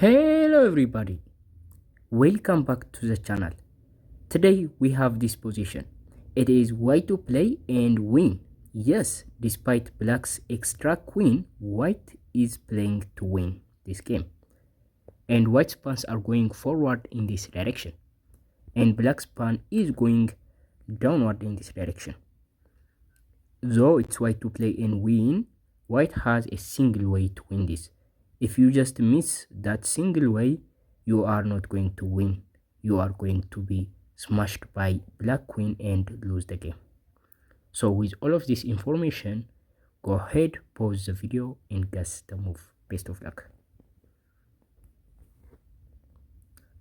Hello everybody, welcome back to the channel. Today we have this position. It is white to play and win. Yes, despite black's extra queen, white is playing to win this game. And white's pawns are going forward in this direction. And black's pawn is going downward in this direction. Though it's white to play and win, white has a single way to win this. If you just miss that single way, you are not going to win. You are going to be smashed by black queen and lose the game. So with all of this information, go ahead, pause the video and guess the move. Best of luck.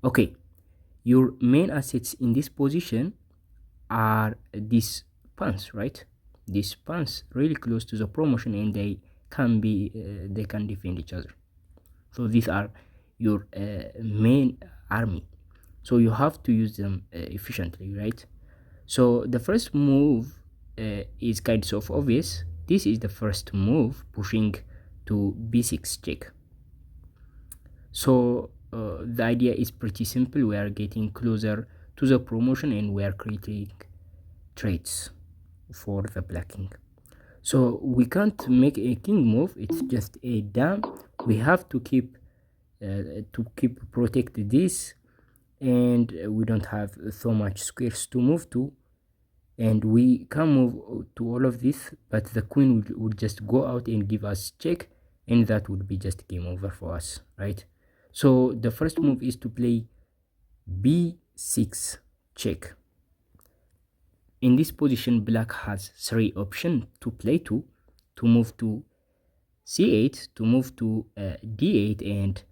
Okay, your main assets in this position are these pawns, right? These pawns really close to the promotion and they can defend each other. So these are your main army, so you have to use them efficiently, right? So the first move is kind of obvious. This is the first move, pushing to b6 check. So the idea is pretty simple. We are getting closer to the promotion and we are creating traits for the black king. So we can't make a king move, it's just a dam. We have to keep protect this, and we don't have so much squares to move to, and we can move to all of this, but the queen would just go out and give us check, and that would be just game over for us, right? So the first move is to play b6 check. In this position, black has three options to play to move to c8, to move to d8, and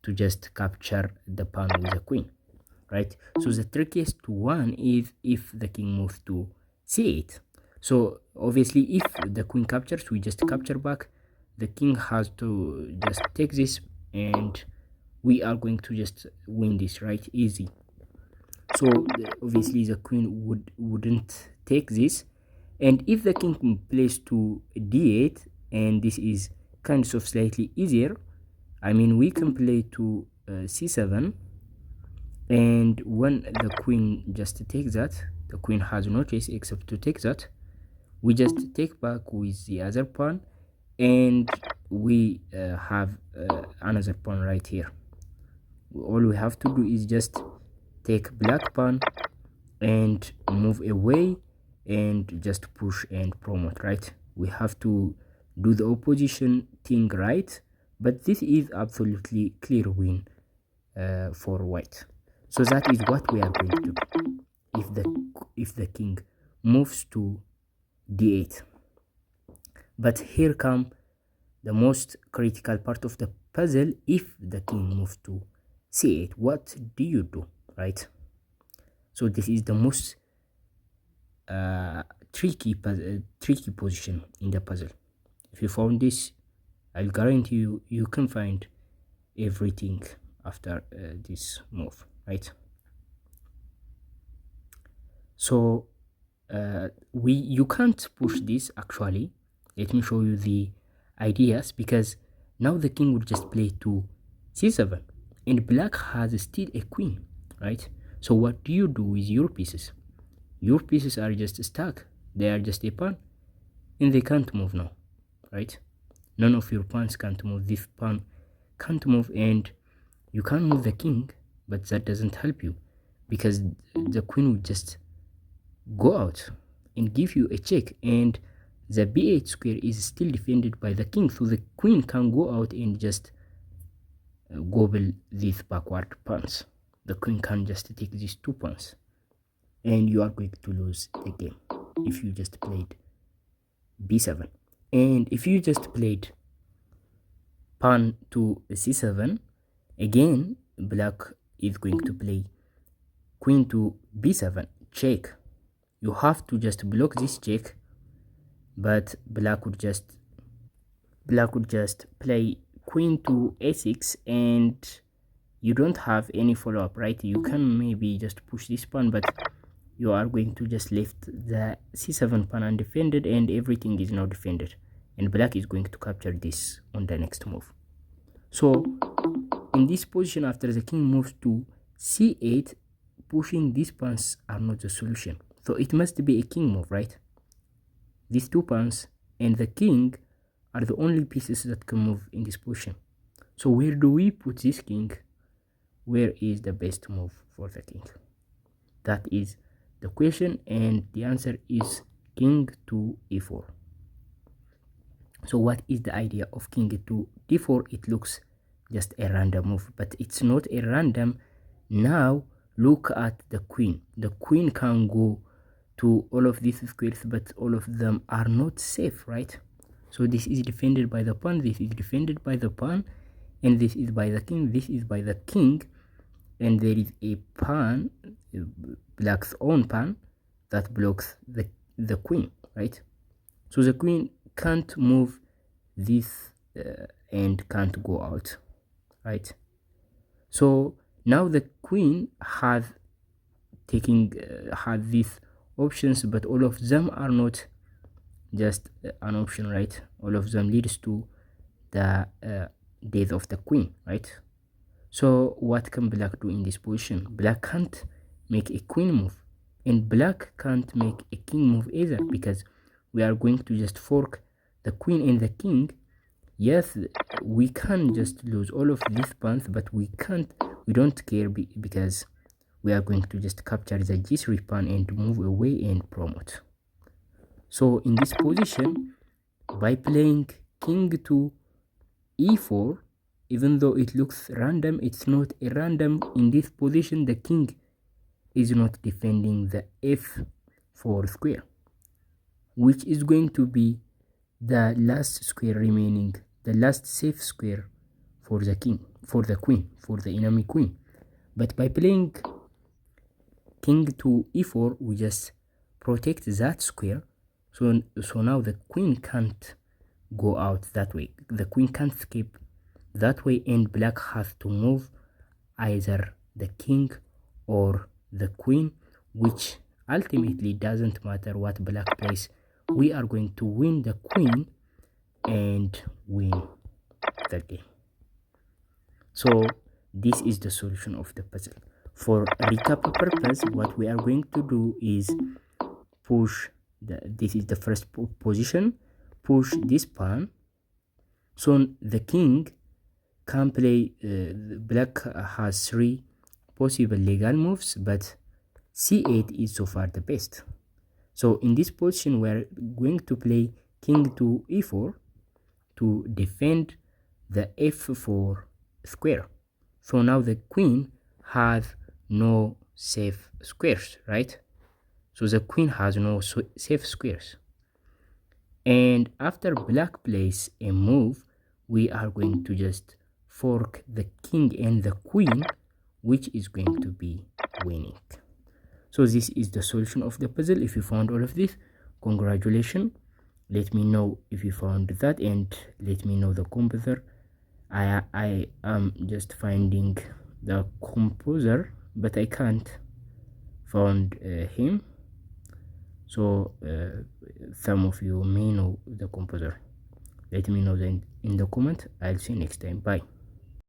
to just capture the pawn with the queen, right? So the trickiest one is if the king moves to c8. So obviously if the queen captures, we just capture back. The king has to just take this and we are going to just win this, right? Easy. So obviously the queen wouldn't take this, and if the king plays to d8, and this is kind of slightly easier, I mean we can play to c7, and when the queen just takes that, the queen has no choice except to take that. We just take back with the other pawn, and we have another pawn right here. All we have to do is just take black pawn and move away and just push and promote, right? We have to do the opposition thing right, but this is absolutely clear win for white. So that is what we are going to do if the king moves to d8. But here come the most critical part of the puzzle. If the king moves to c8, what do you do, right? So this is the most tricky position in the puzzle. If you found this, I'll guarantee you can find everything after this move, right? So you can't push this actually. Let me show you the ideas, because now the king would just play to c7 and black has still a queen, right? So what do you do with your pieces? Your pieces are just stuck. They are just a pawn and they can't move now, right? None of your pawns can't move. This pawn can't move, and you can move the king, but that doesn't help you because the queen will just go out and give you a check, and the b8 square is still defended by the king, so the queen can go out and just gobble these backward pawns. The queen can just take these two pawns, and you are going to lose the game if you just played b7. And if you just played pawn to c7, again black is going to play queen to b7 check. You have to just block this check, but black would just play queen to a6, and you don't have any follow-up, right? You can maybe just push this pawn, but you are going to just left the c7 pawn undefended, and everything is now defended, and black is going to capture this on the next move. So in this position, after the king moves to c8, pushing these pawns are not the solution. So it must be a king move, right? These two pawns and the king are the only pieces that can move in this position. So where do we put this king? Where is the best move for the king? That is the question, and the answer is king to e4. So what is the idea of king to d4? It looks just a random move, but it's not a random. Now look at the queen. The queen can go to all of these squares, but all of them are not safe, right? So this is defended by the pawn, this is defended by the pawn, and this is by the king, this is by the king, and there is a pawn, black's own pawn, that blocks the queen, right? So the queen can't move this and can't go out, right? So now the queen has had these options, but all of them are not just an option, right? All of them leads to the death of the queen, right? So what can black do in this position? Black can't make a queen move, and black can't make a king move either, because we are going to just fork the queen and the king. Yes, we can just lose all of these pawns, but we don't care, because we are going to just capture the g3 pawn and move away and promote. So in this position, by playing king to e4, even though it looks random, it's not a random. In this position, the king is not defending the f4 square, which is going to be the last square remaining, the last safe square for the king, for the queen, for the enemy queen. But by playing king to e4, we just protect that square. So now the queen can't go out that way, the queen can't escape that way, and black has to move either the king or the queen, which ultimately doesn't matter what black plays. We are going to win the queen and win the game. So this is the solution of the puzzle. For recap purpose, what we are going to do is push this is the first position, push this pawn. So the king can play, black has 3 possible legal moves, but c8 is so far the best. So in this position, we are going to play king to e4 to defend the f4 square. So now the queen has no safe squares, right? So the queen has no safe squares. And after black plays a move, we are going to just fork the king and the queen, which is going to be winning. So this is the solution of the puzzle. If you found all of this, congratulations. Let me know if you found that, and let me know the composer. I am just finding the composer, but I can't find him. So some of you may know the composer. Let me know in the comment. I'll see you next time. Bye.